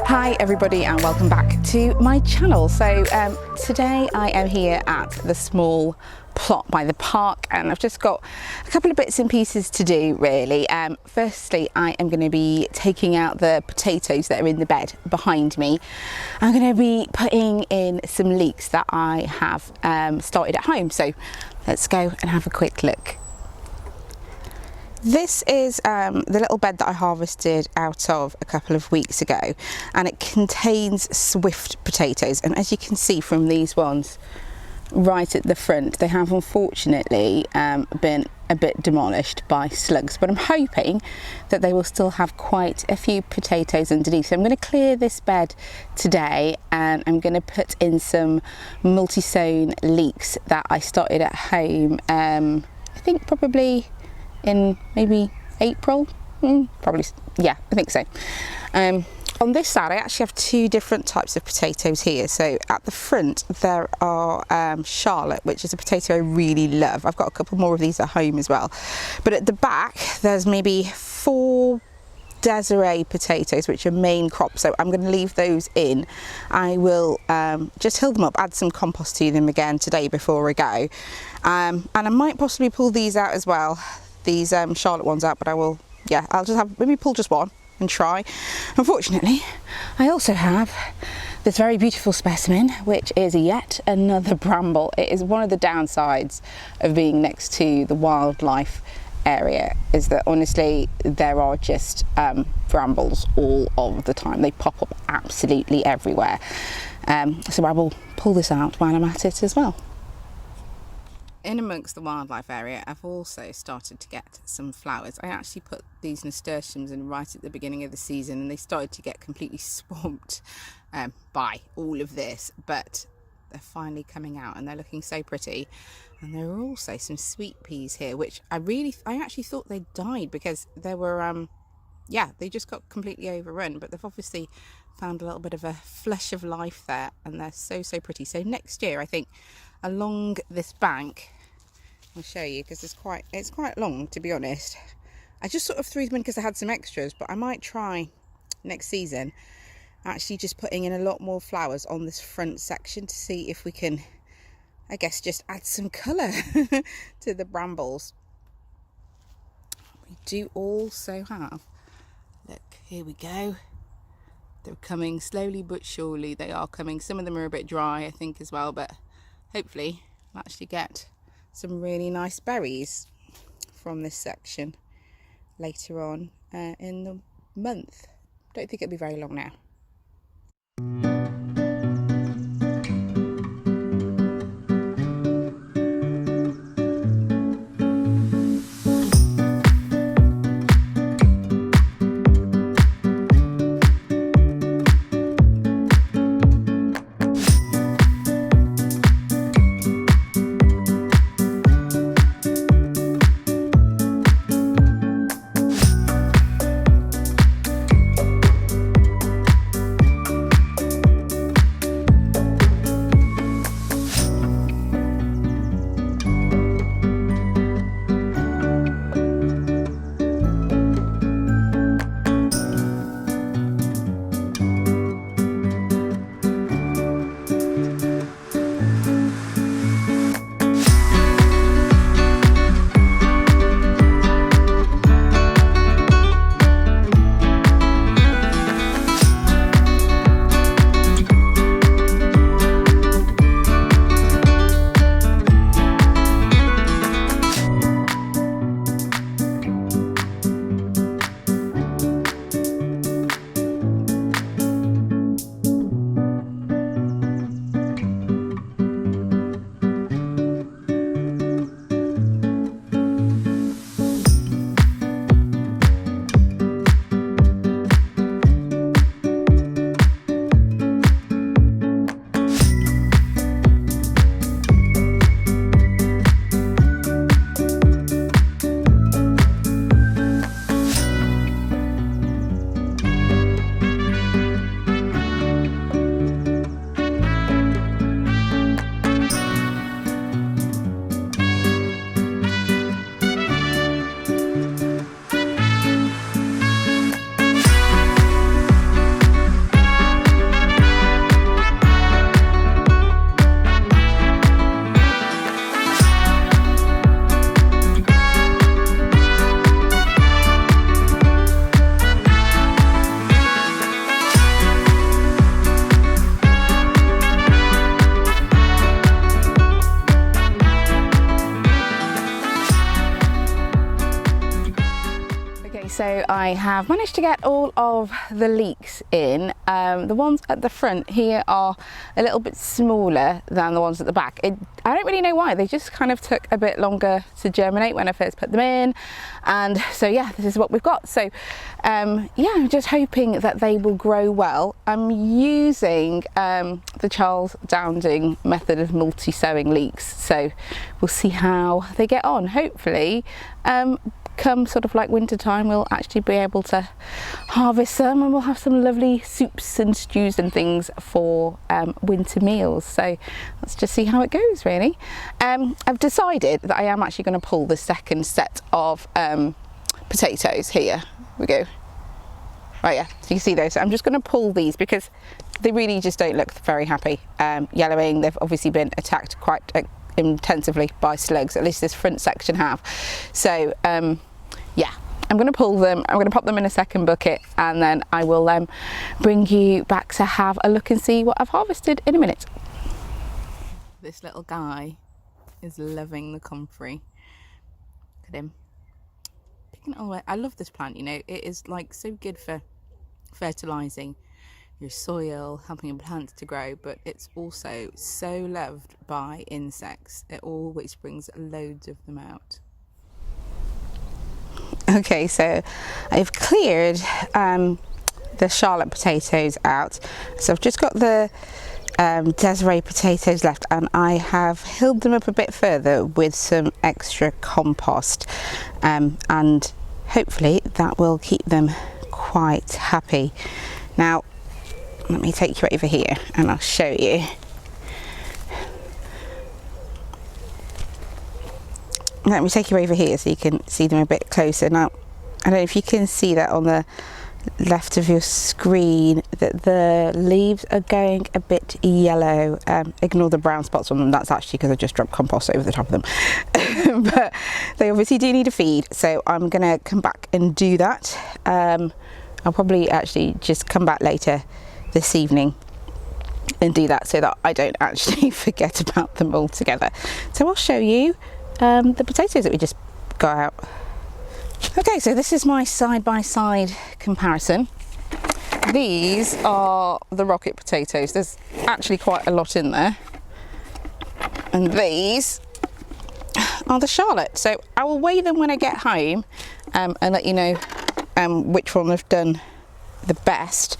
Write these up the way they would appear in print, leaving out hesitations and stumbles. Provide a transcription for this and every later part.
Hi everybody and welcome back to my channel. So today I am here at the small plot by the park and I've just got a couple of bits and pieces to do really. Firstly, I am going to be taking out the potatoes that are in the bed behind me. I'm going to be putting in some leeks that I have started at home. So let's go and have a quick look. This is the little bed that I harvested out of a couple of weeks ago, and it contains swift potatoes, and as you can see from these ones right at the front, they have unfortunately been a bit demolished by slugs, but I'm hoping that they will still have quite a few potatoes underneath. So I'm going to clear this bed today and I'm going to put in some multisown leeks that I started at home, I think probably in maybe April, probably, yeah, I think so. On this side I actually have two different types of potatoes here. So at the front there are Charlotte, which is a potato I really love. I've got a couple more of these at home as well, but at the back there's maybe 4 Desiree potatoes, which are main crop, so I'm going to leave those in. I will just hill them up, add some compost to them again today before I go, and I might possibly pull these out as well, these Charlotte ones out, but I will, yeah, I'll just have, maybe pull just one and try. Unfortunately, I also have this very beautiful specimen, which is yet another bramble. It is one of the downsides of being next to the wildlife area, is that honestly there are just brambles all of the time. They pop up absolutely everywhere. So I will pull this out while I'm at it as well. In amongst the wildlife area, I've also started to get some flowers. I actually put these nasturtiums in right at the beginning of the season and they started to get completely swamped by all of this, but they're finally coming out and they're looking so pretty. And there are also some sweet peas here, which I actually thought they died because there were, yeah, they just got completely overrun, but they've obviously found a little bit of a flush of life there and they're so pretty. So next year, I think along this bank, I'll show you because it's quite long, to be honest. I just sort of threw them in because I had some extras, but I might try next season actually just putting in a lot more flowers on this front section to see if we can, I guess, just add some colour to the brambles. We do also have, look, here we go. They're coming slowly but surely. They are coming. Some of them are a bit dry, I think, as well, but hopefully we'll actually get some really nice berries from this section later on in the month. Don't think it'll be very long now. So I have managed to get all of the leeks in. The ones at the front here are a little bit smaller than the ones at the back. I don't really know why, they just kind of took a bit longer to germinate when I first put them in. And so yeah, this is what we've got. So yeah, I'm just hoping that they will grow well. I'm using the Charles Dowding method of multi-sowing leeks. So we'll see how they get on. Hopefully, come sort of like winter time, we'll actually be able to harvest some and we'll have some lovely soups and stews and things for winter meals. So let's just see how it goes, really. I've decided that I am actually going to pull the second set of potatoes. Here we go. Oh yeah, so you can see those. So I'm just going to pull these because they really just don't look very happy yellowing. They've obviously been attacked quite intensively by slugs, at least this front section have. So yeah, I'm going to pull them, I'm going to pop them in a second bucket, and then I will bring you back to have a look and see what I've harvested in a minute. This little guy is loving the comfrey. Look at him picking it all away. I love this plant, you know, it is like so good for fertilizing your soil, helping your plants to grow, but it's also so loved by insects. It always brings loads of them out. Okay, so I've cleared the Charlotte potatoes out, so I've just got the Desiree potatoes left, and I have hilled them up a bit further with some extra compost, and hopefully that will keep them quite happy. Now let me take you over here and I'll show you. Let me take you over here so you can see them a bit closer. Now, I don't know if you can see that on the left of your screen, that the leaves are going a bit yellow. Ignore the brown spots on them, that's actually because I just dropped compost over the top of them. But they obviously do need a feed, so I'm gonna come back and do that. I'll probably actually just come back later this evening and do that so that I don't actually forget about them altogether. So I'll show you the potatoes that we just got out. Okay, so this is my side-by-side comparison. These are the rocket potatoes. There's actually quite a lot in there. And these are the Charlotte. So I will weigh them when I get home and let you know which one I've done the best.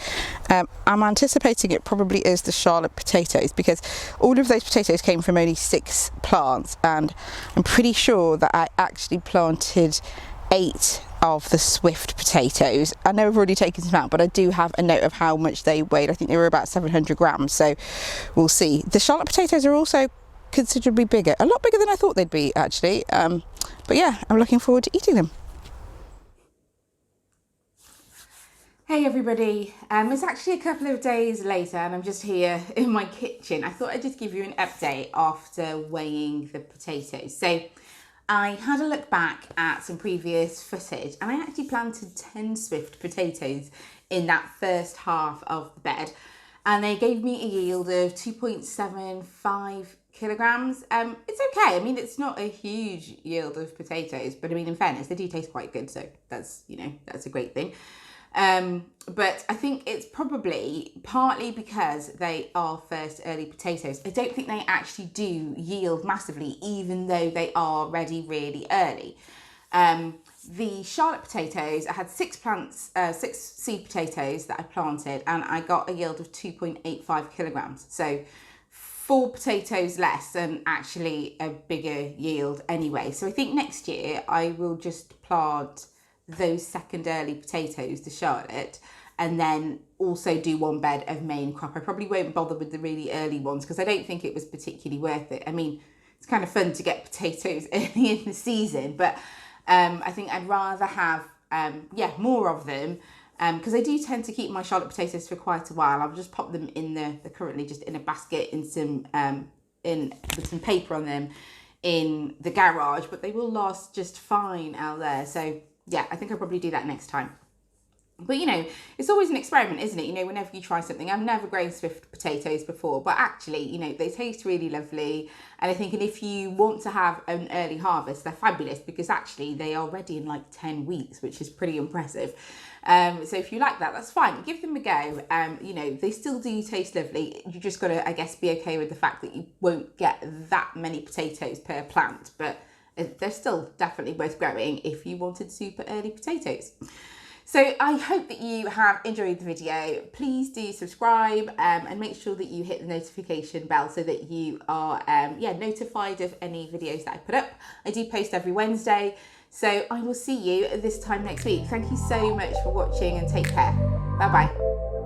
I'm anticipating it probably is the Charlotte potatoes because all of those potatoes came from only 6 plants, and I'm pretty sure that I actually planted 8 of the Swift potatoes. I know I've already taken some out, but I do have a note of how much they weighed. I think they were about 700 grams, so we'll see. The Charlotte potatoes are also considerably bigger, a lot bigger than I thought they'd be actually, but yeah, I'm looking forward to eating them. Hey everybody, it's actually a couple of days later and I'm just here in my kitchen. I thought I'd just give you an update after weighing the potatoes. So I had a look back at some previous footage and I actually planted 10 Swift potatoes in that first half of the bed, and they gave me a yield of 2.75 kilograms. It's okay, I mean it's not a huge yield of potatoes, but I mean in fairness they do taste quite good, so that's, you know, that's a great thing. But I think it's probably partly because they are first early potatoes. I don't think they actually do yield massively, even though they are ready really early. The Charlotte potatoes, I had 6 seed potatoes that I planted, and I got a yield of 2.85 kilograms. So 4 potatoes less and actually a bigger yield anyway. So I think next year I will just plant those second early potatoes, the Charlotte, and then also do 1 bed of main crop. I probably won't bother with the really early ones because I don't think it was particularly worth it. I mean, it's kind of fun to get potatoes early in the season, but I think I'd rather have more of them, because I do tend to keep my Charlotte potatoes for quite a while. I'll just pop them in they're currently just in a basket in some with some paper on them in the garage, but they will last just fine out there. So yeah, I think I'll probably do that next time. But you know, it's always an experiment, isn't it? You know, whenever you try something, I've never grown swift potatoes before, but actually, you know, they taste really lovely. And I think, and if you want to have an early harvest, they're fabulous because actually they are ready in like 10 weeks, which is pretty impressive. So if you like that, that's fine. Give them a go. You know, they still do taste lovely. You just got to, I guess, be okay with the fact that you won't get that many potatoes per plant, but they're still definitely worth growing if you wanted super early potatoes. So I hope that you have enjoyed the video. Please do subscribe and make sure that you hit the notification bell so that you are notified of any videos that I put up. I do post every Wednesday. So I will see you this time next week. Thank you so much for watching and take care. Bye bye.